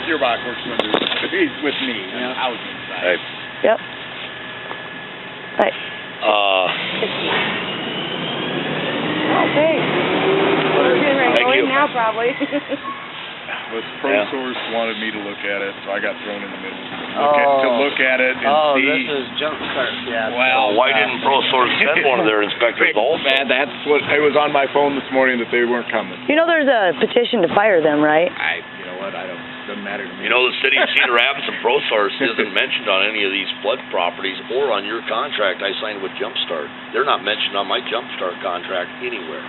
Your boss works with me on the housing side. Right. Yep. Right. Okay. We're getting ready to go in now, probably. But ProSource wanted me to look at it, so I got thrown in the middle. To look at it and see. This is jump start, yeah. Well, why didn't ProSource send one of their inspectors also? Man, that's what, it was on my phone this morning that they weren't coming. You know there's a petition to fire them, right? You know what, doesn't matter to me. You know, the city of Cedar Rapids and ProSource isn't mentioned on any of these flood properties or on your contract I signed with Jumpstart. They're not mentioned on my Jumpstart contract anywhere.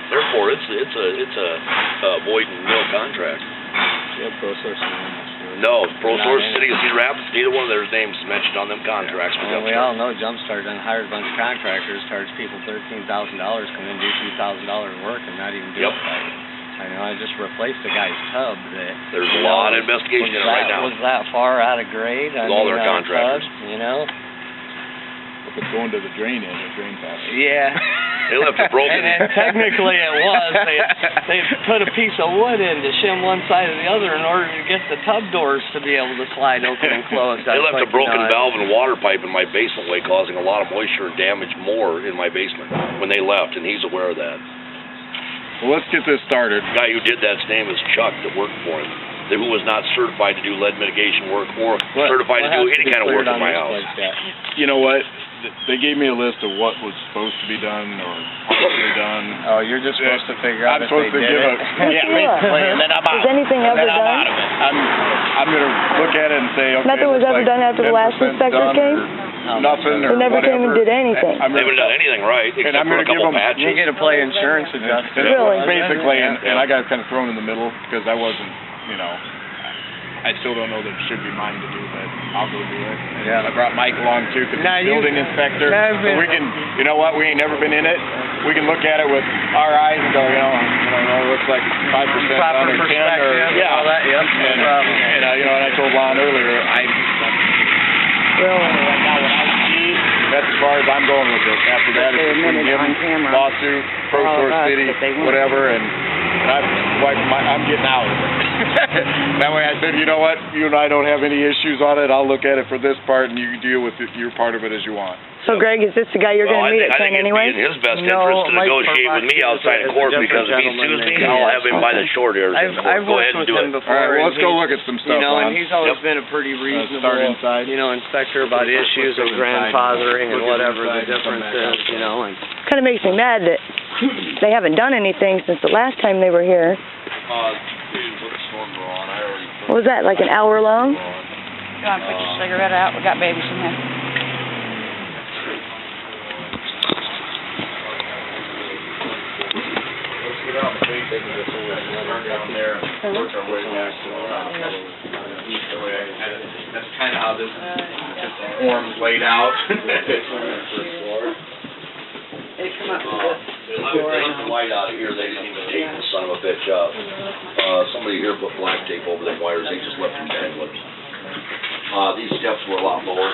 Therefore, it's a void and nil contract. Yeah, ProSource. No, ProSource, City of Cedar Rapids, neither one of their names is mentioned on them contracts. Well, we all know Jumpstart done hired a bunch of contractors, charged people $13,000, come in and do $2,000 work and not even do it right. I know, I just replaced a guy's tub that... There's a lot of investigation in it right now. Was that far out of grade? With all their contractors. Tubs, you know? If it's going to the drain end, the drain path. Yeah. They left it broken. And technically it was. They put a piece of wood in to shim one side or the other in order to get the tub doors to be able to slide open and close. They left a broken valve and water pipe in my basement way, causing a lot of moisture and damage more in my basement when they left, and he's aware of that. Well, let's get this started. The guy who did that's name is Chuck that worked for him, who was not certified to do lead mitigation work or certified to do any kind of work in my house. You know what? They gave me a list of what was supposed to be done or possibly done. Oh, you're just supposed to figure out if they did it. Yeah, basically, and then I'm out. Is anything ever done? I'm going to look at it and say, okay. Nothing was ever done after the last inspector came? Nothing or They never whatever. came and did anything. They haven't done anything right, except for a couple patches. You get to play insurance adjuster. Really? Basically, and I got kind of thrown in the middle because I wasn't, you know, I still don't know that it should be mine to do, but I'll go do it. Yeah. I brought Mike along too, because he's building inspector. So we can, you know what, we ain't never been in it. We can look at it with our eyes and go, you know, it looks like 5% Proper under 10 or, perspective, all that, yep, no problem. And you know, and I told Lonn earlier, right now what I see, that's as far as I'm going with this. After that, it's between him, lawsuit, ProSource City, whatever, and I'm getting out of it. That way I said, you know what, you and I don't have any issues on it. I'll look at it for this part, and you can deal with your part of it as you want. So, Greg, is this the guy you're going to meet at 10 anyway? I think it'd be in his best interest to negotiate with me outside of court, because if he sues me, I'll have him by the short hairs. I've Go ahead worked and with do him it. before. All right, well, let's go look at some stuff. You know, and he's always been a pretty reasonable, inspector about issues of grandfathering and whatever the difference is, you know. And Kind of makes me mad that they haven't done anything since the last time they were here. What was that, like an hour long? You want to put your cigarette out? We got babies in here. Let's get out the basics of this turn down there and work our way back to that's kind of how this form's laid out. They come up They took the light out of here, they didn't even take the son of a bitch up. Somebody here put black tape over them wires, they just left them dangling. These steps were a lot lower.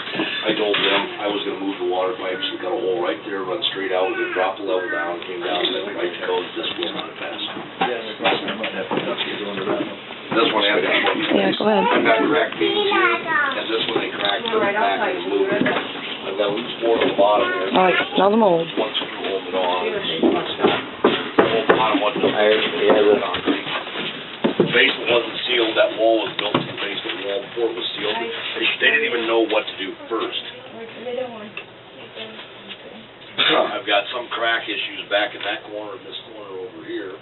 I told them I was going to move the water pipes and cut a hole right there, run straight out, and drop the level down, came down, and then right to code, this will not pass. This one had that one. Yeah, go ahead. I've got cracked beams here, and this one they cracked, put it back and moved it. I've got loose board on the bottom here. Oh, I can smell the mold. One screw holding it on. The whole bottom wasn't concrete. The basement wasn't sealed. That wall was built to the basement wall before it was sealed. They didn't even know what to do first. I've got some crack issues back in that corner and this corner over here.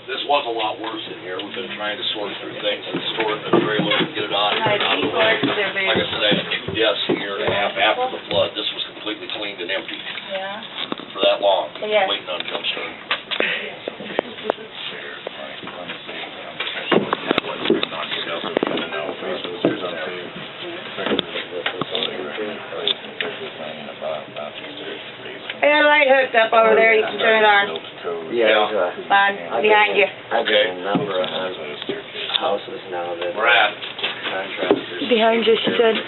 This was a lot worse in here. We've been trying to sort through things and store it in the trailer and get it out of the way. Like I said, I had 2 deaths a year and a half after the flood. This was completely cleaned and empty for that long, waiting on Jumpstart. There's a light hooked up over there. You can turn it on. yeah, Fine, behind you. Okay. a number of houses now that We're at. contractors. Behind you, she said.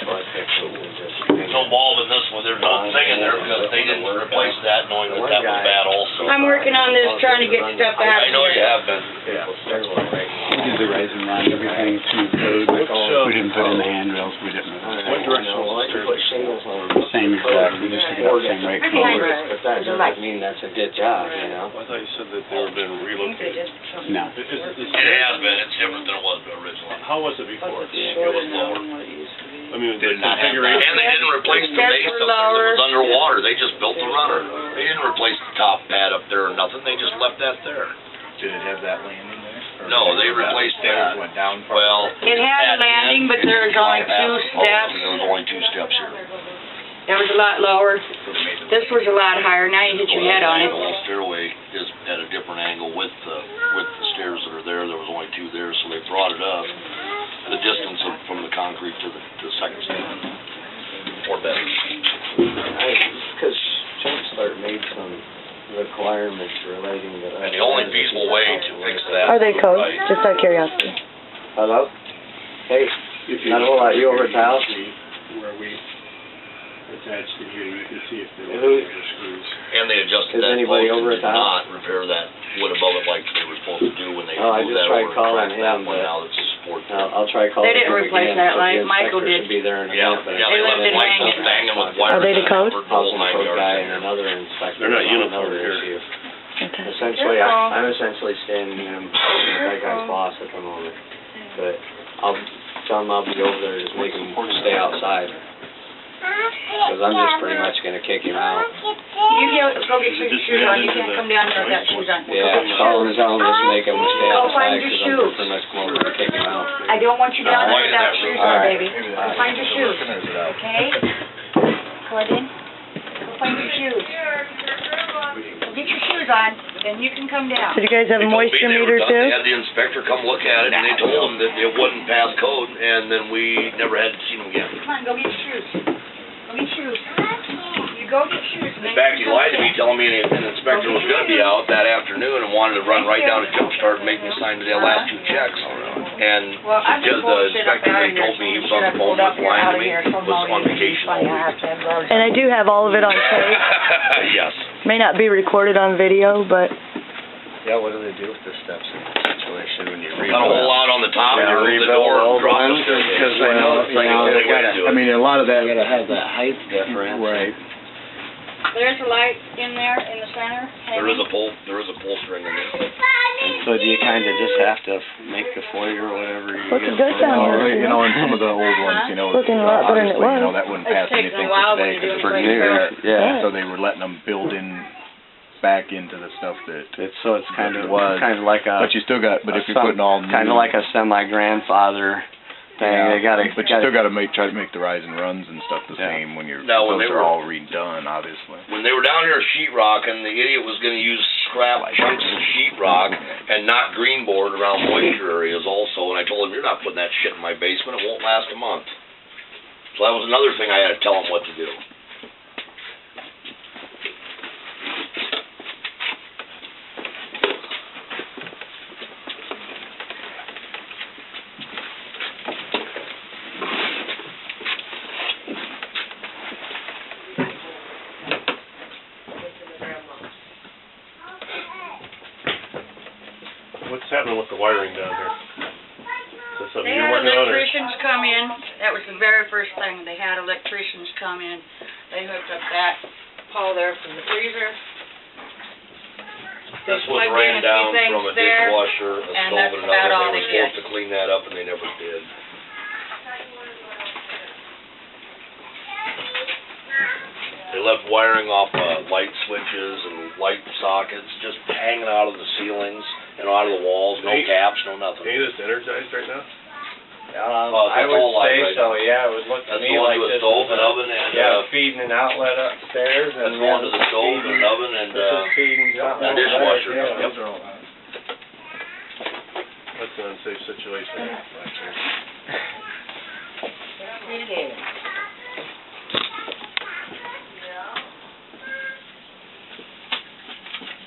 no bulb in this one, there's no thing in there because they didn't replace that knowing that that was bad also. I'm working on this, trying to get stuff out. I know you have been. We did the rising run, everything through code. We didn't put in the handrails, we didn't. What direction was it? Same exact, we just took it up same rate. But that doesn't mean that's a good job, you know? I thought you said that they were being relocated. No. It has been, it's different than it was originally. How was it before? It was lower. I mean, the Did not have, configuration. and they didn't replace the base up there, it was underwater, they just built the runner. They didn't replace the top pad up there or nothing, they just left that there. Did it have that landing there? No, they replaced that. Went down. Well. It had a landing, but there was only 2 steps. There was only 2 steps here. It was a lot lower. This was a lot higher, now you hit your head on it. The whole stairway is at a different angle with the stairs that are there. There was only 2 there, so they brought it up. The distance from the concrete to the second step. Or better. Because Jumpstart made some requirements relating to that. And the only feasible way to fix that. Are they code? Right. Just out of curiosity. Hello? Hey, not a whole lot, you over at the house? Where we attached it here, you can see if there Who- were screws. And they Is adjusted that anybody post over and at did the house? not repair that wood above it like they were supposed to do when they Oh, I moved just that tried over and calling cracked that him, one but- now that's a support. I'll try calling They didn't him replace again, that but light. the Michael inspector did. should be there in a Yeah, minute, but yeah, I they left it Michael's hanging, banging with wires. Are they the code? for the whole 9 code yards. guy and another inspector. They're not on uniform another here. issue. Okay. Essentially, I'm essentially standing in that guy's boss at the moment, but I'll tell him I'll be over there, just make him stay outside. Because I'm just pretty much gonna kick him out. You go get your shoes on, you can't come down here without shoes on. Yeah, call him and tell him just make him stay Go outside, find your because I'm shoes. pretty much going to kick him out. I don't want you down there without shoes on, Alright. baby. Go find your shoes, okay? Gordon, go find your shoes. Go get your shoes on, then you can come down. So do you guys have a They told me moisture they were meter done. too? They had the inspector come look at it, and they told them that it wouldn't pass code, and then we never had seen them again. Come on, go get your shoes. Go get shoes. You go get shoes. and then In fact, he you come lied to me, down. telling me an inspector was gonna be out that afternoon and wanted to run right down to Jumpstart and make me sign the last 2 checks. And Well, I'm just the going to sit up inspector, out they of here. told me he was on the phone with lying to me, was on vacation all week. And I do have all of it on tape. Yes. May not be recorded on video, but Yeah, what do they do with the steps in that situation when you rebuild? Got a hole out on the top, and you remove the door, and drop the stairs. Because I know, It's like a good way to do I it. mean, a lot of that. You gotta have that height difference. Right. There's a light in there, in the center. There is a pull string in there. And so do you kinda just have to make the foyer or whatever you Looking get good for down it? there. You know, and some of the old ones, you know, Looking a lot better than it obviously, you know, was. that wouldn't It pass takes anything a while for when today, you do 'cause for it new, like Yeah. so they were letting them build in back into the stuff that It's kind of was. like a. But you still got, but if you're putting all new. Kinda like a semi-grandfather thing, Yeah, they gotta. but you still gotta try to make the rise and runs and stuff the Yeah. same when you're, Now, when those they are were- all redone, obviously. When they were down here sheetrocking, the idiot was gonna use scrap chunks of sheetrock and not green board around moisture areas also, and I told him, you're not putting that shit in my basement, it won't last a month. So that was another thing I had to tell him what to do. What's happening with the wiring down here? Is that something They you're had working on, or? electricians come in, that was the very first thing, they had electricians come in, they hooked up that pole there from the freezer. This was plugged in ran a few down things from a there, dishwasher, a and stove, that's and about all another. They they were did. supposed to clean that up, and they never did. They left wiring off light switches and light sockets just hanging out of the ceilings and out of the walls, no caps, no nothing. Any of this energized right now? I that's all would light say right so, now. yeah, it would look to That's me going like to a this stove is and oven and, yeah, feeding an outlet upstairs and that's going to the stove and feeding- oven and, this is feeding something the over there, dishwasher. yeah. Yep. That's an unsafe situation.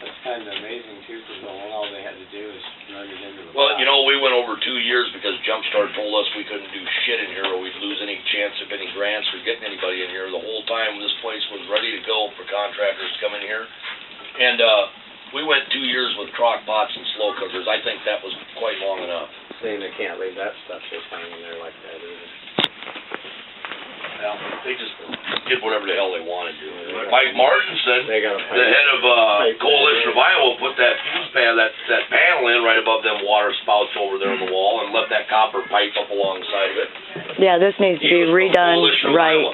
That's kind kind of amazing too, because all they had to do is run it into the Well, you know, we went over 2 years because Jumpstart told us we couldn't do shit in here or we'd lose any chance of any grants or getting anybody in here. The whole time this place was ready to go for contractors to come in here. And, we went 2 years with crock pots and slow cookers. I think that was quite long enough. saying they can't leave that stuff just hanging there like that either. Well, they just did whatever the hell they wanted to. Mike Martinson, They got a the head of, Coalition of Iowa, put that fuse pad, that panel in right above them water spouts over there on the wall and left that copper pipe up alongside of it. Yeah, this needs to be redone right.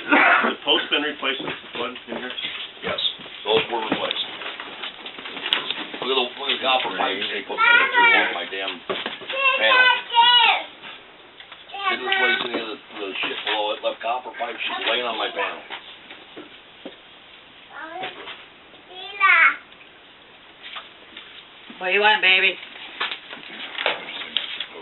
The post been replaced with flood in here? Yes, those were replaced. Look at the copper pipes they put through my damn panel. Didn't replace any of the shit below it, left copper pipes just laying on my panel. What do you want, baby?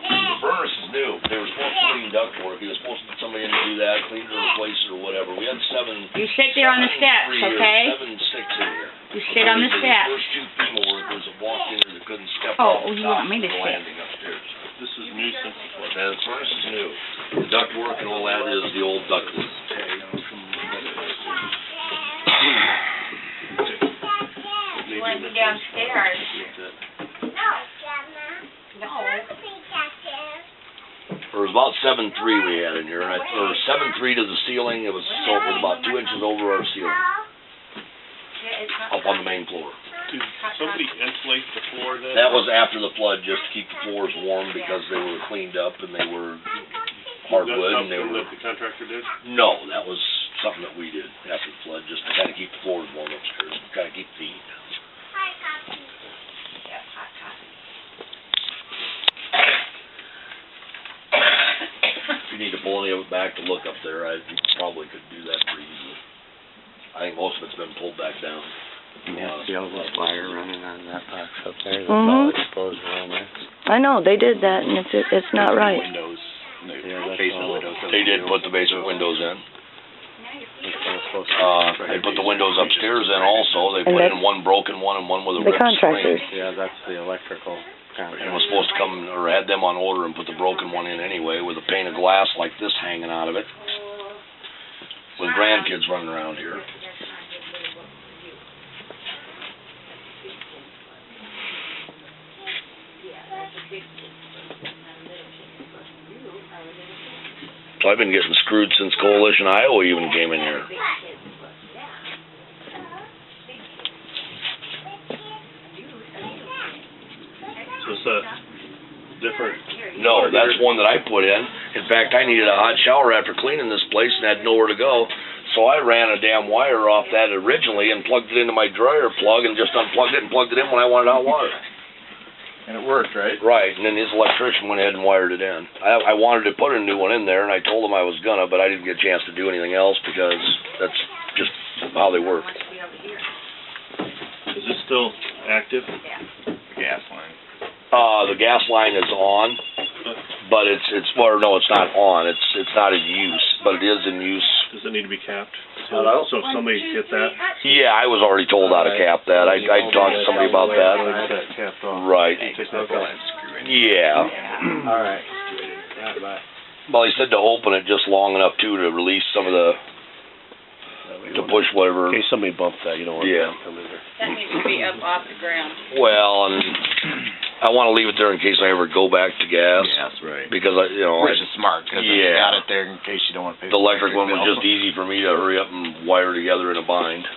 The furnace is new. They were supposed to clean ductwork. He was supposed to get somebody in to do that, clean it or replace it or whatever. We had You sit there on the steps, okay? 7 6 in here. You sit on the The steps. first 2 FEMA workers that walked in here that couldn't step Oh, off the you top want me to of the sit? landing upstairs. This is new since the flood. And the furnace is new. The ductwork and all that is the old ductwork. You want to be downstairs? No. It was about 7.3 we had in here, or 7.3 to the ceiling. It was about 2 inches over our ceiling, up on the main floor. Did somebody insulate the floor then? That was after the flood, just to keep the floors warm because they were cleaned up and they were hardwood and they That's were. something that the contractor did? No, that was something that we did after the flood, just to kind of keep the floors warm upstairs, kind of keep the heat down. If you need to pull any of it back to look up there, I probably could do that pretty easily. I think most of it's been pulled back down. Yeah, see all this wire running on that box up there, that's Mhm. all exposed around there. I know, they did that, and it's not right. Windows, Yeah, that's basement all. windows. They did put the basement windows in. That's all supposed to be. They put the windows upstairs in also. They And put in that's- one broken one and one with a The ripped contractors. string. Yeah, that's the electrical It was contract. supposed to come, or had them on order and put the broken one in anyway, with a pane of glass like this hanging out of it. With grandkids running around here. So I've been getting screwed since Coalition Iowa even came in here. So it's a different, No, that's one that I put in. In fact, I needed a hot shower after cleaning this place and had nowhere to go. So I ran a damn wire off that originally and plugged it into my dryer plug and just unplugged it and plugged it in when I wanted hot water. And it worked, right? Right, and then his electrician went ahead and wired it in. I wanted to put a new one in there, and I told him I was gonna, but I didn't get a chance to do anything else because that's just how they work. is this still active? Gas line. The gas line is on, but it's no, it's not on. It's not in use, but it is in use. Does it need to be capped? Hello? So if somebody hit that? Yeah, I was already told how to cap that. I talked to somebody about that. That capped off. Right. Take that off. Yeah. All right. Right, bye. Well, he said to open it just long enough too to release some of the to push whatever. In case somebody bumped that, you don't want Yeah. that to come in there. That needs to be up off the ground. Well, and I want to leave it there in case I ever go back to gas. Yes, right. Because Which is smart, because you Yeah. got it there in case you don't want to pay. the electric one was just easy for me to hurry up and wire together in a bind.